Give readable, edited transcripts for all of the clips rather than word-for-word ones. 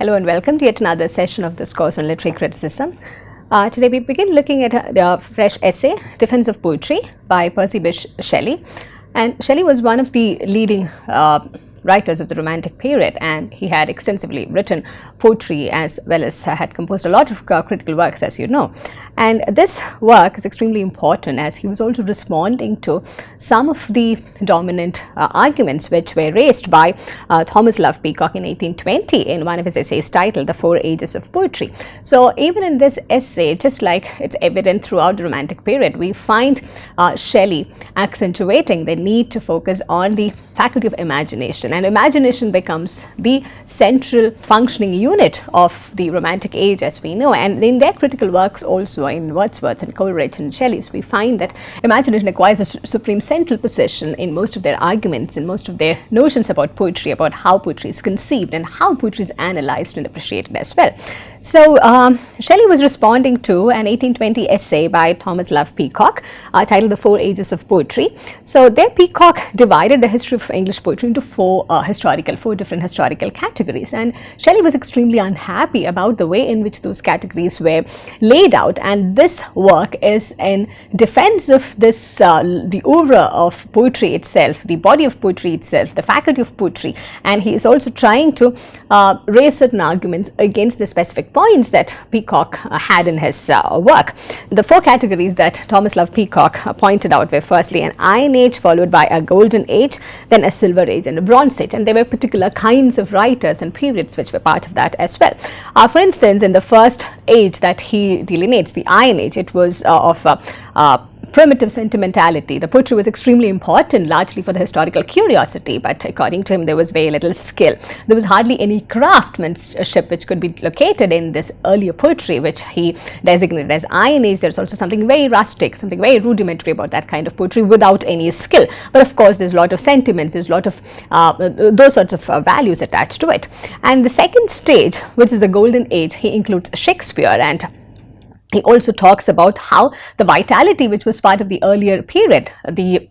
Hello and welcome to yet another session of this course on literary criticism. Today we begin looking at the fresh essay, Defense of Poetry by Percy Bysshe Shelley. And Shelley was one of the leading writers of the Romantic period, and he had extensively written poetry as well as had composed a lot of critical works, as you know. And this work is extremely important as he was also responding to some of the dominant arguments which were raised by Thomas Love Peacock in 1820 in one of his essays titled The Four Ages of Poetry. So even in this essay, just like it's evident throughout the Romantic period, we find Shelley accentuating the need to focus on the faculty of imagination, and imagination becomes the central functioning unit of the Romantic age as we know. And in their critical works also, in Wordsworth and Coleridge and Shelley's, we find that imagination acquires a supreme central position in most of their arguments, in most of their notions about poetry, about how poetry is conceived and how poetry is analyzed and appreciated as well. So Shelley was responding to an 1820 essay by Thomas Love Peacock titled The Four Ages of Poetry. So there Peacock divided the history of English poetry into four different historical categories, and Shelley was extremely unhappy about the way in which those categories were laid out, and this work is in defense of this the oeuvre of poetry itself, the body of poetry itself, the faculty of poetry, and he is also trying to raise certain arguments against the specific points that Peacock had in his work. The four categories that Thomas Love Peacock pointed out were firstly an Iron Age, followed by a Golden Age, then a Silver Age and a Bronze Age, and there were particular kinds of writers and periods which were part of that as well. For instance, in the first age that he delineates, the Iron Age, it was of primitive sentimentality. The poetry was extremely important, largely for the historical curiosity, but according to him, there was very little skill. There was hardly any craftsmanship which could be located in this earlier poetry, which he designated as Iron Age. There's also something very rustic, something very rudimentary about that kind of poetry without any skill. But of course, there's a lot of sentiments, there's a lot of those sorts of values attached to it. And the second stage, which is the Golden Age, he includes Shakespeare, and he also talks about how the vitality which was part of the earlier period, the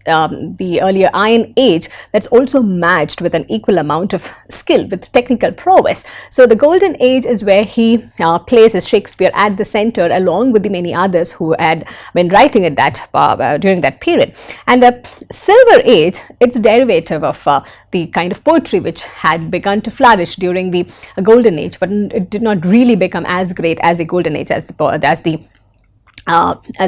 earlier Iron Age, that's also matched with an equal amount of skill, with technical prowess. So the Golden Age is where he places Shakespeare at the center, along with the many others who had been writing at that during that period. And the Silver Age, it's a derivative of the kind of poetry which had begun to flourish during the Golden Age, but it did not really become as great as the Golden Age as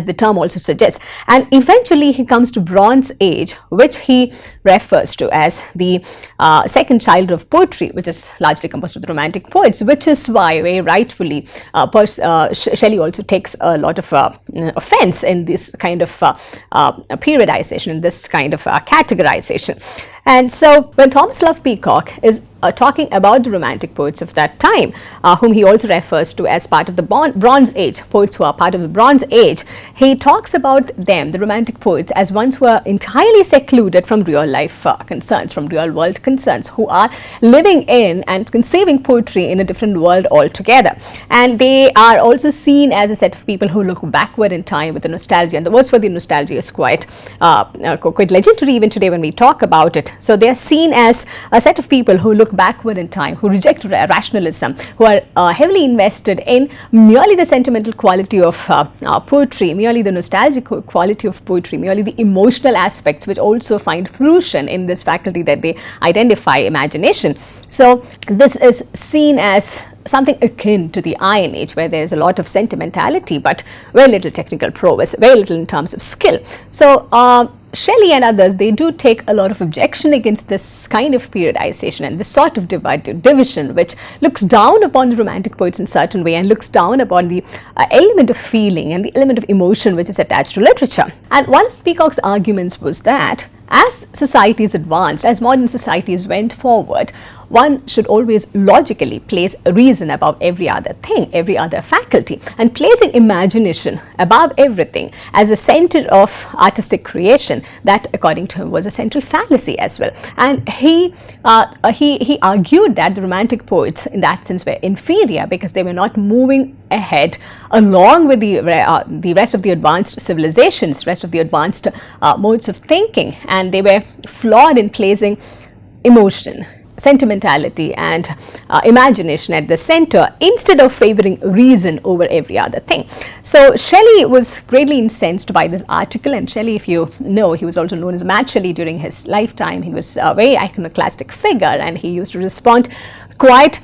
the term also suggests. And eventually he comes to Bronze Age, which he refers to as the second child of poetry, which is largely composed of the Romantic poets, which is why very rightfully Shelley also takes a lot of offense in this kind of periodization, in this kind of categorization. And so when Thomas Love Peacock is talking about the Romantic poets of that time, whom he also refers to as part of the Bronze Age, poets who are part of the Bronze Age, he talks about them, the Romantic poets, as ones who are entirely secluded from real life concerns, from real world concerns, who are living in and conceiving poetry in a different world altogether. And they are also seen as a set of people who look backward in time with a nostalgia, and the words for the nostalgia is quite legendary even today when we talk about it. So they are seen as a set of people who look backward in time, who reject rationalism, who are heavily invested in merely the sentimental quality of poetry, merely the nostalgic quality of poetry, merely the emotional aspects which also find fruition in this faculty that they identify, imagination. So this is seen as something akin to the Iron Age, where there is a lot of sentimentality but very little technical prowess, very little in terms of skill. So Shelley and others, they do take a lot of objection against this kind of periodization and this sort of division which looks down upon the Romantic poets in a certain way and looks down upon the element of feeling and the element of emotion which is attached to literature. And one of Peacock's arguments was that as societies advanced, as modern societies went forward, one should always logically place reason above every other thing, every other faculty, and placing imagination above everything as a center of artistic creation, that according to him was a central fallacy as well. And he argued that the Romantic poets in that sense were inferior because they were not moving ahead along with the rest of the advanced civilizations, rest of the advanced modes of thinking, and they were flawed in placing emotion sentimentality and imagination at the center instead of favoring reason over every other thing. So Shelley was greatly incensed by this article, and Shelley, if you know, he was also known as Mad Shelley during his lifetime. He was a very iconoclastic figure, and he used to respond quite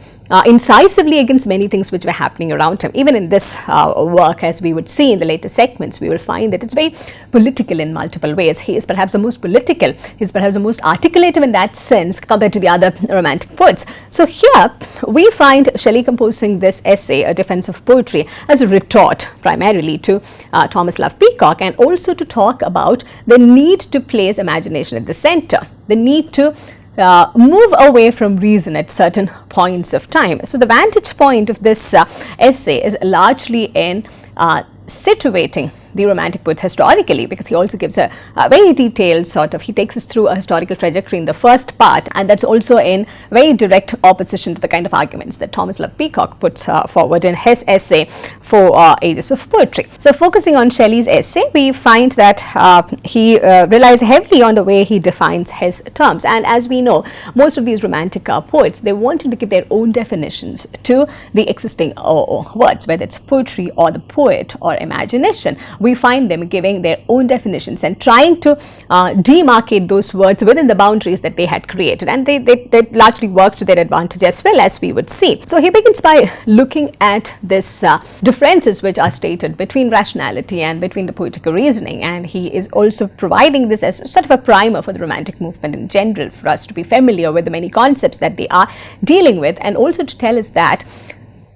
incisively against many things which were happening around him. Even in this work, as we would see in the later segments, we will find that it's very political in multiple ways. He is perhaps the most political, he is perhaps the most articulative in that sense compared to the other romantic poets. So here we find Shelley composing this essay, A Defense of Poetry, as a retort primarily to Thomas Love Peacock, and also to talk about the need to place imagination at the center, the need to move away from reason at certain points of time. So the vantage point of this essay is largely in situating the romantic poets historically, because he also gives a very detailed sort of, he takes us through a historical trajectory in the first part, and that's also in very direct opposition to the kind of arguments that Thomas Love Peacock puts forward in his essay for Ages of Poetry. So focusing on Shelley's essay, we find that he relies heavily on the way he defines his terms, and as we know, most of these romantic poets, they wanted to give their own definitions to the existing words, whether it's poetry or the poet or imagination. We find them giving their own definitions and trying to demarcate those words within the boundaries that they had created, and they largely works to their advantage as well, as we would see. So he begins by looking at this differences which are stated between rationality and between the poetical reasoning, and he is also providing this as sort of a primer for the romantic movement in general, for us to be familiar with the many concepts that they are dealing with, and also to tell us that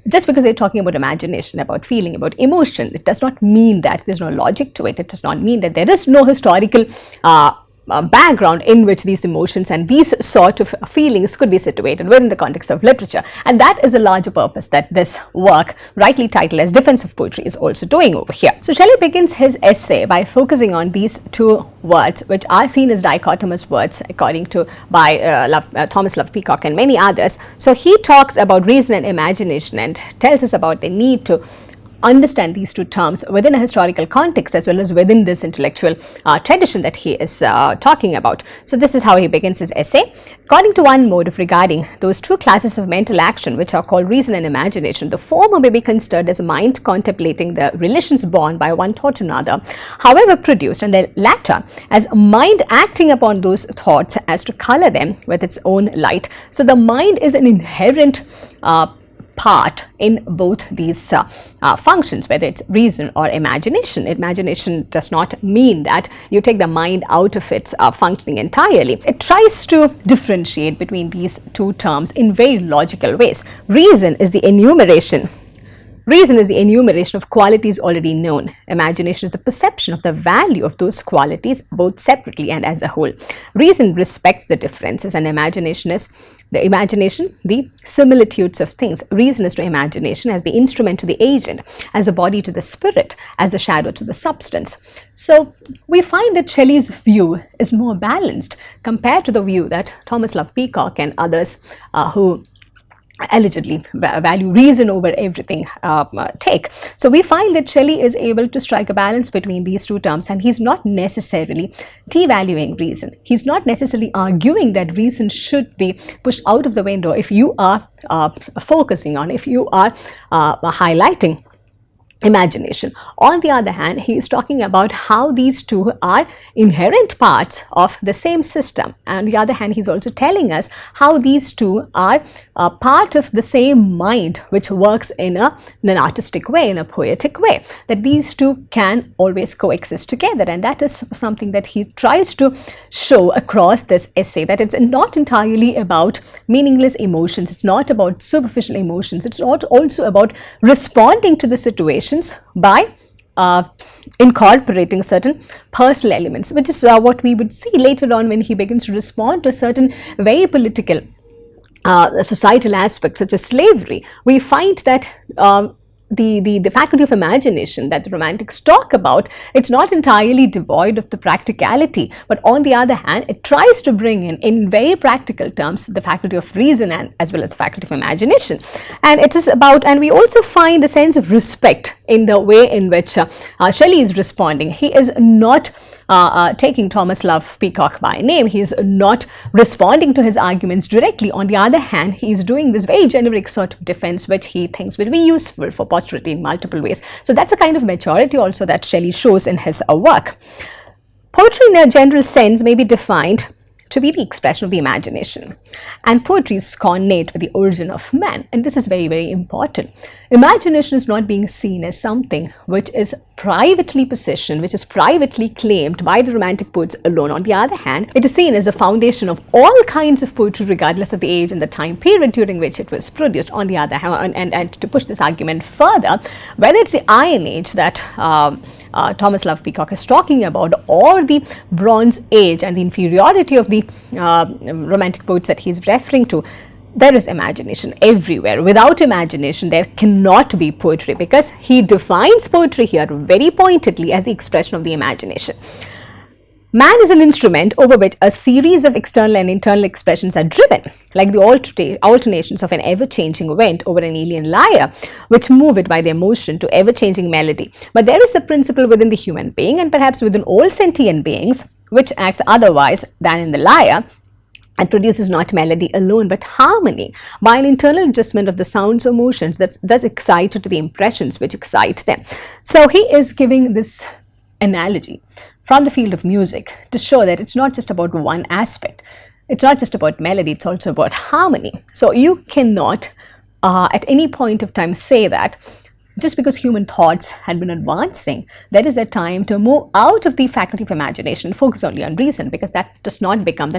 just because they're talking about imagination, about feeling, about emotion, it does not mean that there's no logic to it. It does not mean that there is no historical background in which these emotions and these sort of feelings could be situated within the context of literature. And that is a larger purpose that this work, rightly titled as Defense of Poetry, is also doing over here. So Shelley begins his essay by focusing on these two words, which are seen as dichotomous words according to Thomas Love Peacock and many others. So he talks about reason and imagination and tells us about the need to understand these two terms within a historical context as well as within this intellectual tradition that he is talking about. So this is how he begins his essay. According to one mode of regarding those two classes of mental action which are called reason and imagination, the former may be considered as a mind contemplating the relations borne by one thought to another, however produced, and the latter as a mind acting upon those thoughts as to color them with its own light. So the mind is an inherent part in both these functions, whether it's reason or imagination. Imagination does not mean that you take the mind out of its functioning entirely. It tries to differentiate between these two terms in very logical ways. Reason is the enumeration of qualities already known. Imagination is the perception of the value of those qualities both separately and as a whole. Reason respects the differences, and imagination is the similitudes of things. Reason is to imagination as the instrument to the agent, as a body to the spirit, as a shadow to the substance. So we find that Shelley's view is more balanced compared to the view that Thomas Love Peacock and others who allegedly value reason over everything take. So we find that Shelley is able to strike a balance between these two terms, and he's not necessarily devaluing reason. He's not necessarily arguing that reason should be pushed out of the window if you are focusing on, if you are highlighting imagination. On the other hand, he is talking about how these two are inherent parts of the same system. And on the other hand, he's also telling us how these two are part of the same mind which works in an artistic way, in a poetic way, that these two can always coexist together. And that is something that he tries to show across this essay, that it's not entirely about meaningless emotions, it's not about superficial emotions, it's not also about responding to the situation by incorporating certain personal elements, which is what we would see later on when he begins to respond to certain very political societal aspects such as slavery. We find that the faculty of imagination that the romantics talk about, it's not entirely devoid of the practicality, but on the other hand, it tries to bring in very practical terms, the faculty of reason and as well as the faculty of imagination. And it is about, and we also find a sense of respect in the way in which Shelley is responding. He is not taking Thomas Love Peacock by name. He is not responding to his arguments directly. On the other hand, he is doing this very generic sort of defense which he thinks will be useful for posterity in multiple ways. So that's a kind of maturity also that Shelley shows in his work. Poetry in a general sense may be defined to be the expression of the imagination, and poetry is connate with the origin of man, and this is very, very important. Imagination is not being seen as something which is privately possession, which is privately claimed by the romantic poets alone. On the other hand, it is seen as the foundation of all kinds of poetry regardless of the age and the time period during which it was produced. On the other hand, and to push this argument further, whether it's the Iron Age that Thomas Love Peacock is talking about, or the Bronze Age and the inferiority of the romantic poets that he's referring to, there is imagination everywhere. Without imagination, there cannot be poetry, because he defines poetry here very pointedly as the expression of the imagination. Man is an instrument over which a series of external and internal expressions are driven, like the alternations of an ever-changing wind over an alien lyre, which move it by their motion to ever-changing melody. But there is a principle within the human being, and perhaps within all sentient beings, which acts otherwise than in the lyre, and produces not melody alone but harmony by an internal adjustment of the sounds or motions that's thus excited to the impressions which excite them. So he is giving this analogy from the field of music to show that it's not just about one aspect. It's not just about melody, it's also about harmony. So you cannot at any point of time say that just because human thoughts had been advancing, there is a time to move out of the faculty of imagination, focus only on reason, because that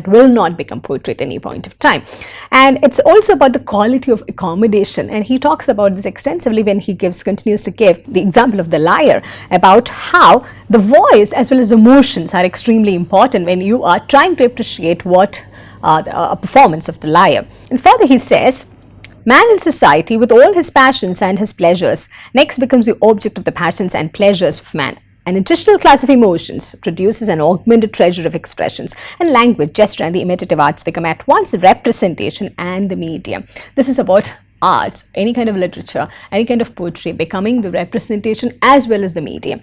will not become poetry at any point of time. And it's also about the quality of accommodation, and he talks about this extensively when he continues to give the example of the lyre, about how the voice as well as emotions are extremely important when you are trying to appreciate what a performance of the lyre. And further he says, man in society, with all his passions and his pleasures, next becomes the object of the passions and pleasures of man. An additional class of emotions produces an augmented treasure of expressions, and language, gesture, and the imitative arts become at once the representation and the medium. This is about arts, any kind of literature, any kind of poetry becoming the representation as well as the medium.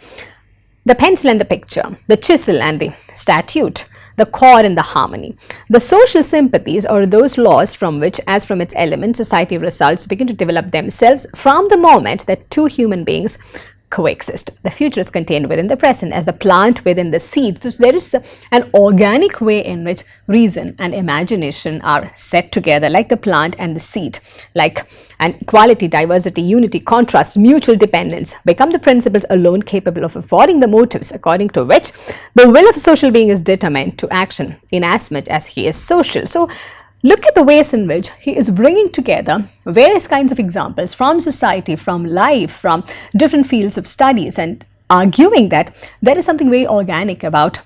The pencil and the picture, the chisel and the statute, the chord and the harmony. The social sympathies, or those laws from which, as from its elements, society results, begin to develop themselves from the moment that two human beings coexist. The future is contained within the present, as the plant within the seed. So there is an organic way in which reason and imagination are set together, like the plant and the seed, and quality, diversity, unity, contrast, mutual dependence become the principles alone capable of affording the motives according to which the will of a social being is determined to action, inasmuch as he is social. So look at the ways in which he is bringing together various kinds of examples from society, from life, from different fields of studies, and arguing that there is something very organic about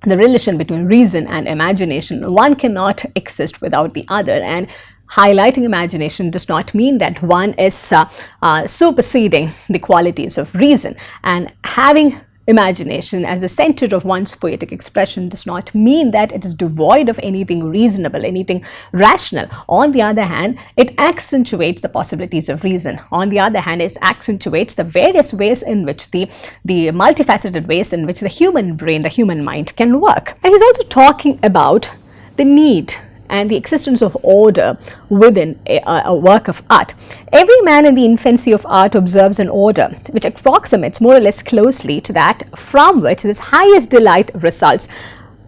the relation between reason and imagination. One cannot exist without the other, and highlighting imagination does not mean that one is superseding the qualities of reason, and having imagination as the center of one's poetic expression does not mean that it is devoid of anything reasonable, anything rational. On the other hand, it accentuates the possibilities of reason. On the other hand, it accentuates the various ways in which the multifaceted ways in which the human brain, the human mind can work. And he's also talking about the need and the existence of order within a work of art. Every man in the infancy of art observes an order which approximates more or less closely to that from which his highest delight results,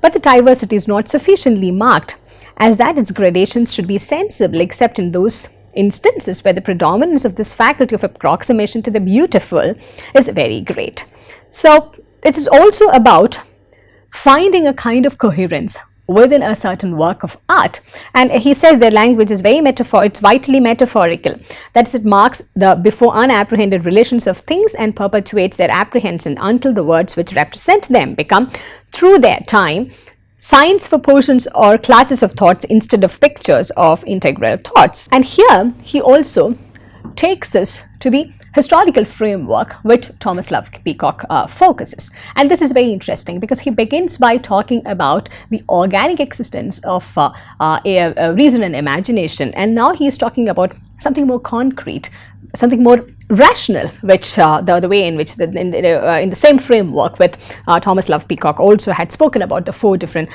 but the diversity is not sufficiently marked, as that its gradations should be sensible except in those instances where the predominance of this faculty of approximation to the beautiful is very great. So it is also about finding a kind of coherence within a certain work of art. And he says their language is very it's vitally metaphorical. That is, it marks the before unapprehended relations of things and perpetuates their apprehension until the words which represent them become, through their time, signs for portions or classes of thoughts instead of pictures of integral thoughts. And here he also takes us to the historical framework which Thomas Love Peacock focuses. And this is very interesting because he begins by talking about the organic existence of a reason and imagination, and now he is talking about something more concrete, something more rational, which the way in which in the same framework with Thomas Love Peacock also had spoken about the four different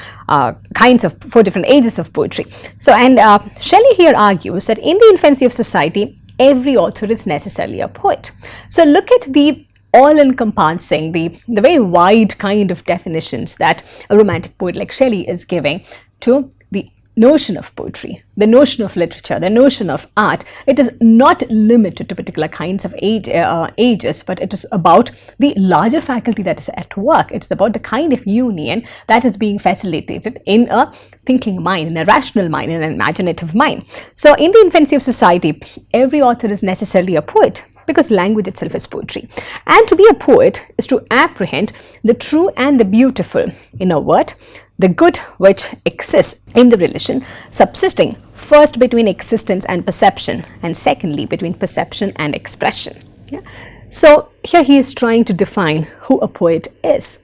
ages of poetry. So, and Shelley here argues that in the infancy of society, every author is necessarily a poet. So look at the all-encompassing, the very wide kind of definitions that a romantic poet like Shelley is giving to the notion of poetry, the notion of literature, the notion of art. It is not limited to particular kinds of ages, but it is about the larger faculty that is at work. It's about the kind of union that is being facilitated in a thinking mind, in a rational mind, in an imaginative mind. So in the infancy of society, every author is necessarily a poet, because language itself is poetry. And to be a poet is to apprehend the true and the beautiful, in a word, the good which exists in the relation subsisting first between existence and perception, and secondly between perception and expression. Yeah? So here he is trying to define who a poet is.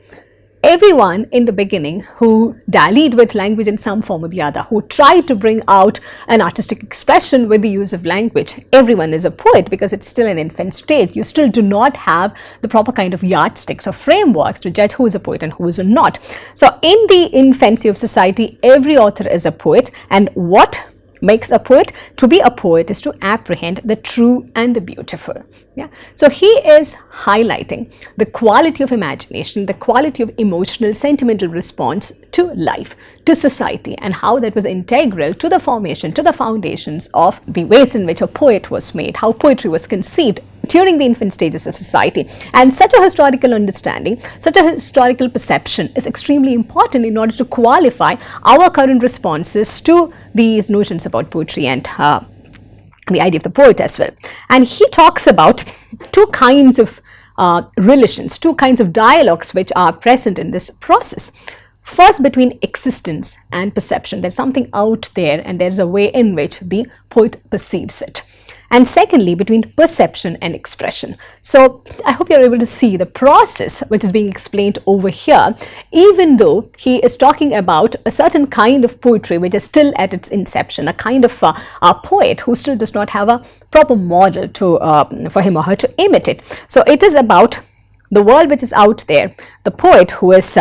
Everyone in the beginning who dallied with language in some form or the other, who tried to bring out an artistic expression with the use of language, everyone is a poet, because it's still an infant stage. You still do not have the proper kind of yardsticks or frameworks to judge who is a poet and who is not. So in the infancy of society, every author is a poet, and what makes a poet? To be a poet is to apprehend the true and the beautiful. Yeah. So he is highlighting the quality of imagination, the quality of emotional, sentimental response to life, to society, and how that was integral to the formation, to the foundations of the ways in which a poet was made, how poetry was conceived during the infant stages of society. And such a historical understanding, such a historical perception is extremely important in order to qualify our current responses to these notions about poetry and the idea of the poet as well. And he talks about two kinds of relations, two kinds of dialogues which are present in this process. First, between existence and perception. There's something out there, and there's a way in which the poet perceives it. And secondly, between perception and expression. So I hope you're able to see the process which is being explained over here, even though he is talking about a certain kind of poetry which is still at its inception, a kind of a poet who still does not have a proper model to for him or her to imitate. So it is about the world which is out there, the poet who is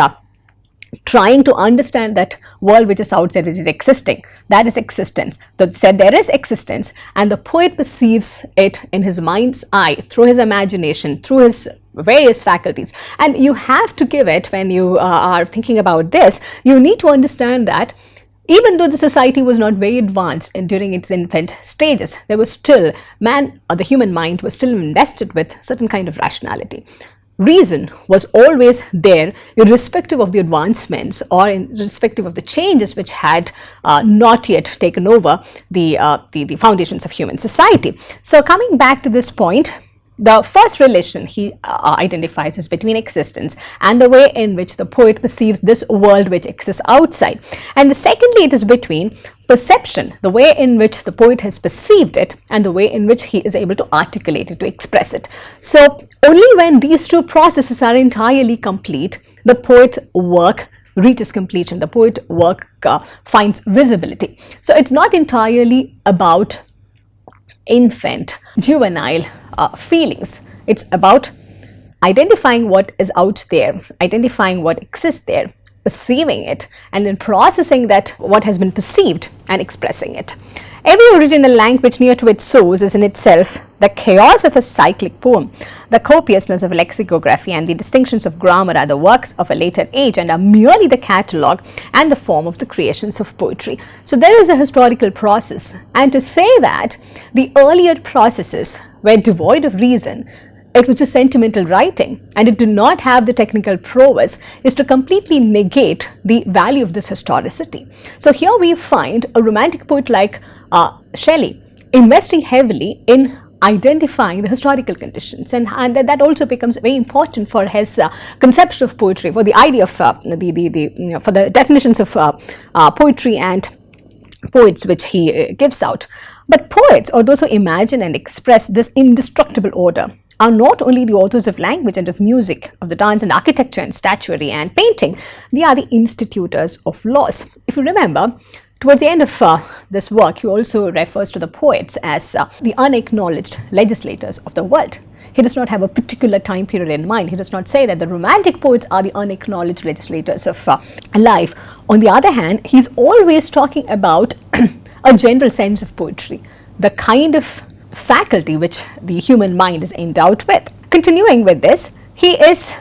trying to understand that world which is outside, which is existing. That is existence. So said there is existence, and the poet perceives it in his mind's eye, through his imagination, through his various faculties. And you have to give it, when you are thinking about this, you need to understand that even though the society was not very advanced during its infant stages, there was still man, or the human mind was still invested with certain kind of rationality. Reason was always there, irrespective of the advancements or irrespective of the changes which had not yet taken over the foundations of human society. So coming back to this point, the first relation he identifies is between existence and the way in which the poet perceives this world which exists outside. And secondly, it is between perception, the way in which the poet has perceived it, and the way in which he is able to articulate it, to express it. So only when these two processes are entirely complete, the poet's work reaches completion, the poet's work finds visibility. So it's not entirely about infant, juvenile feelings. It's about identifying what is out there, identifying what exists there, perceiving it, and then processing that what has been perceived and expressing it. Every original language near to its source is in itself the chaos of a cyclic poem. The copiousness of lexicography and the distinctions of grammar are the works of a later age and are merely the catalogue and the form of the creations of poetry. So there is a historical process, and to say that the earlier processes were devoid of reason, it was just sentimental writing, and it did not have the technical prowess, is to completely negate the value of this historicity. So here we find a romantic poet like Shelley investing heavily in identifying the historical conditions, and that also becomes very important for his conception of poetry, for the idea of for the definitions of poetry and poets which he gives out. But poets, or those who imagine and express this indestructible order, are not only the authors of language and of music, of the dance and architecture and statuary and painting, they are the institutors of laws. If you remember, Towards the end of this work, he also refers to the poets as the unacknowledged legislators of the world. He does not have a particular time period in mind. He does not say that the romantic poets are the unacknowledged legislators of life. On the other hand, he's always talking about a general sense of poetry, the kind of faculty which the human mind is endowed with. Continuing with this, he is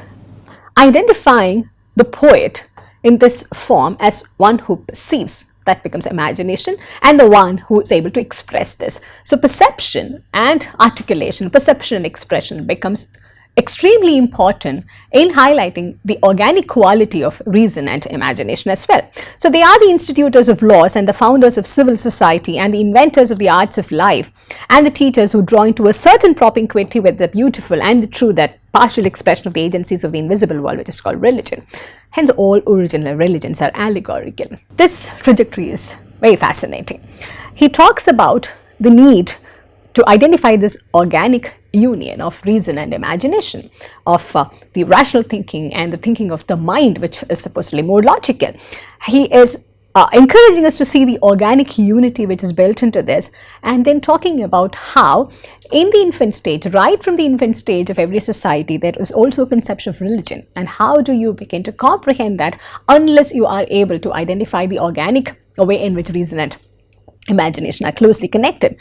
identifying the poet in this form as one who perceives. That becomes imagination, and the one who is able to express this. So perception and articulation, perception and expression becomes extremely important in highlighting the organic quality of reason and imagination as well. So they are the institutors of laws and the founders of civil society and the inventors of the arts of life and the teachers who draw into a certain propinquity with the beautiful and the true, that partial expression of the agencies of the invisible world, which is called religion. Hence, all original religions are allegorical. This trajectory is very fascinating. He talks about the need to identify this organic union of reason and imagination, of the rational thinking and the thinking of the mind, which is supposedly more logical. He is encouraging us to see the organic unity which is built into this, and then talking about how in the infant stage, right from the infant stage of every society, there is also a conception of religion, and how do you begin to comprehend that unless you are able to identify the organic way in which reason and imagination are closely connected.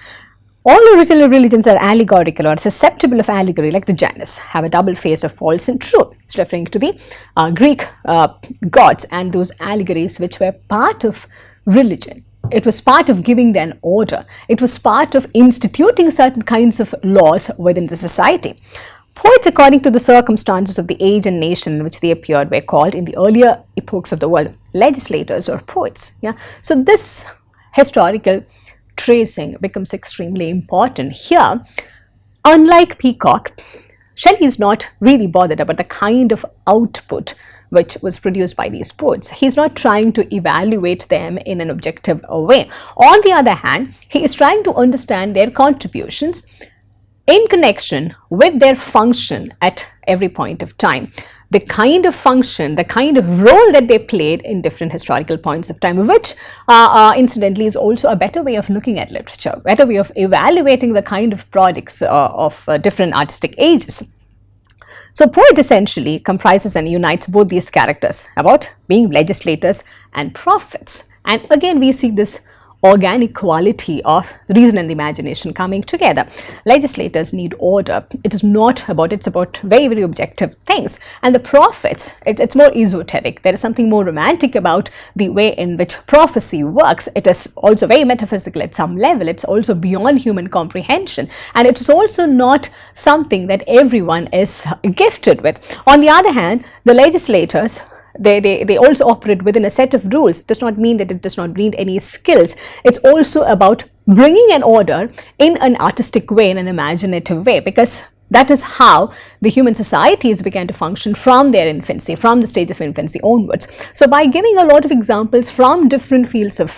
All original religions are allegorical or susceptible of allegory, like the Janus, have a double face of false and true. It's referring to the Greek gods and those allegories which were part of religion. It was part of giving them order. It was part of instituting certain kinds of laws within the society. Poets, according to the circumstances of the age and nation in which they appeared, were called in the earlier epochs of the world legislators or poets. Yeah? So this historical tracing becomes extremely important. Here, unlike Peacock, Shelley is not really bothered about the kind of output which was produced by these poets. He's not trying to evaluate them in an objective way. On the other hand, he is trying to understand their contributions in connection with their function at every point of time. The kind of function, the kind of role that they played in different historical points of time, which incidentally is also a better way of looking at literature, better way of evaluating the kind of products of different artistic ages. So poet essentially comprises and unites both these characters about being legislators and prophets. And again, we see this organic quality of reason and imagination coming together. Legislators need order. It is not about, it's about very, very objective things. And the prophets, it's more esoteric. There is something more romantic about the way in which prophecy works. It is also very metaphysical at some level. It's also beyond human comprehension. And it is also not something that everyone is gifted with. On the other hand, the legislators, they also operate within a set of rules. It does not mean that it does not need any skills. It's also about bringing an order in an artistic way, in an imaginative way, because that is how the human societies began to function from their infancy, from the stage of infancy onwards. So by giving a lot of examples from different fields of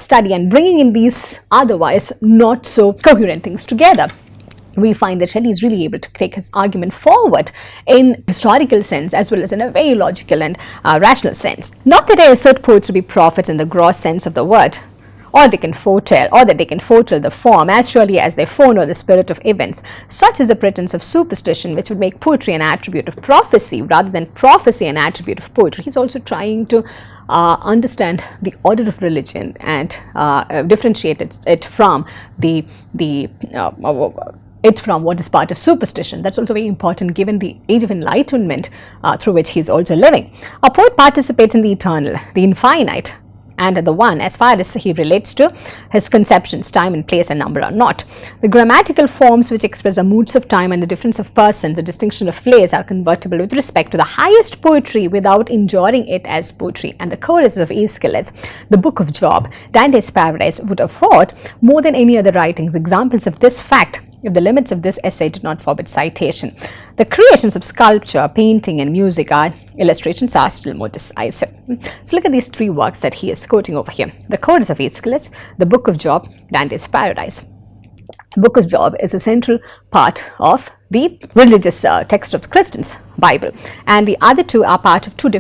study and bringing in these otherwise not so coherent things together, we find that Shelley is really able to take his argument forward in historical sense as well as in a very logical and rational sense. Not that I assert poets to be prophets in the gross sense of the word, or they can foretell, or that they can foretell the form as surely as they foreknow the spirit of events. Such is the pretense of superstition, which would make poetry an attribute of prophecy rather than prophecy an attribute of poetry. He's also trying to understand the order of religion and differentiate it from from what is part of superstition. That's also very important given the age of enlightenment through which he is also living. A poet participates in the eternal, the infinite, and the one as far as he relates to his conceptions, time and place and number are not. The grammatical forms which express the moods of time and the difference of persons, the distinction of place, are convertible with respect to the highest poetry without enjoying it as poetry. And the choruses of Aeschylus, the Book of Job, Dante's Paradise would afford more than any other writings examples of this fact, if the limits of this essay did not forbid citation. The creations of sculpture, painting and music are illustrations are still more decisive. So look at these three works that he is quoting over here. The Chorus of Aeschylus, the Book of Job, Dante's Paradise. The Book of Job is a central part of the religious text of the Christians, Bible, and the other two are part of two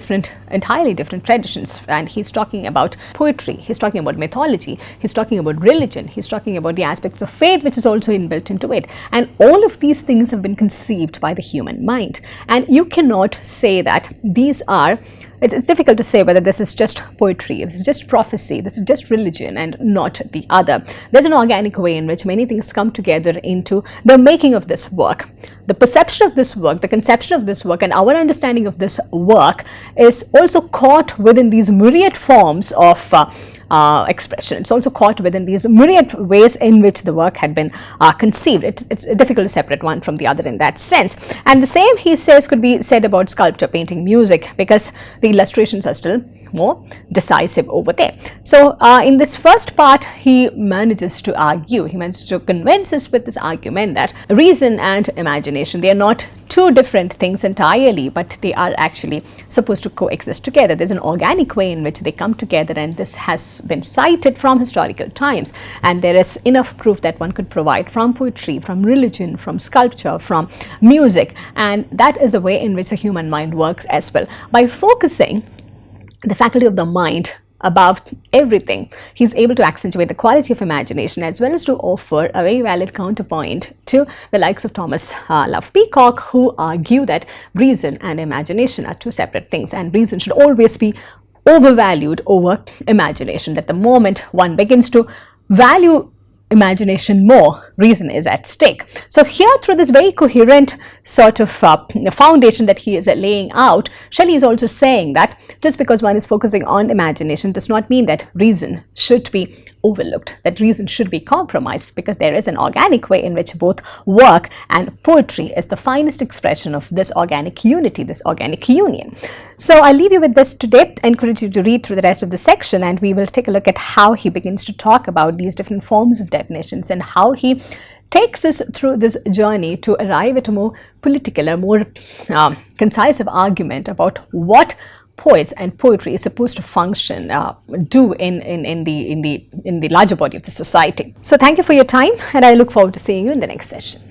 entirely different traditions. And he's talking about poetry, he's talking about mythology, he's talking about religion, he's talking about the aspects of faith which is also inbuilt into it. And all of these things have been conceived by the human mind. And you cannot say that these are, it's difficult to say whether this is just poetry, this is just prophecy, this is just religion and not the other. There's an organic way in which many things come together into the making of this work. The perception of this work, the conception of this work, and our understanding of this work is also caught within these myriad forms of expression. It's also caught within these myriad ways in which the work had been conceived. It's difficult to separate one from the other in that sense. And the same, he says, could be said about sculpture, painting, music, because the illustrations are still more decisive over there. So in this first part, he manages to argue, he manages to convince us with this argument that reason and imagination, they are not two different things entirely, but they are actually supposed to coexist together. There's an organic way in which they come together, and this has been cited from historical times, and there is enough proof that one could provide from poetry, from religion, from sculpture, from music, and that is the way in which the human mind works as well. By focusing the faculty of the mind above everything, he's able to accentuate the quality of imagination as well as to offer a very valid counterpoint to the likes of Thomas Love Peacock, who argue that reason and imagination are two separate things, and reason should always be overvalued over imagination, that the moment one begins to value imagination more, reason is at stake. So here, through this very coherent sort of foundation that he is laying out, Shelley is also saying that just because one is focusing on imagination does not mean that reason should be overlooked, that reason should be compromised, because there is an organic way in which both work and poetry is the finest expression of this organic unity, this organic union. So I'll leave you with this today. I encourage you to read through the rest of the section, and we will take a look at how he begins to talk about these different forms of definitions and how he takes us through this journey to arrive at a more political, a more concise argument about what poets and poetry is supposed to function, do in the larger body of the society. So thank you for your time, and I look forward to seeing you in the next session.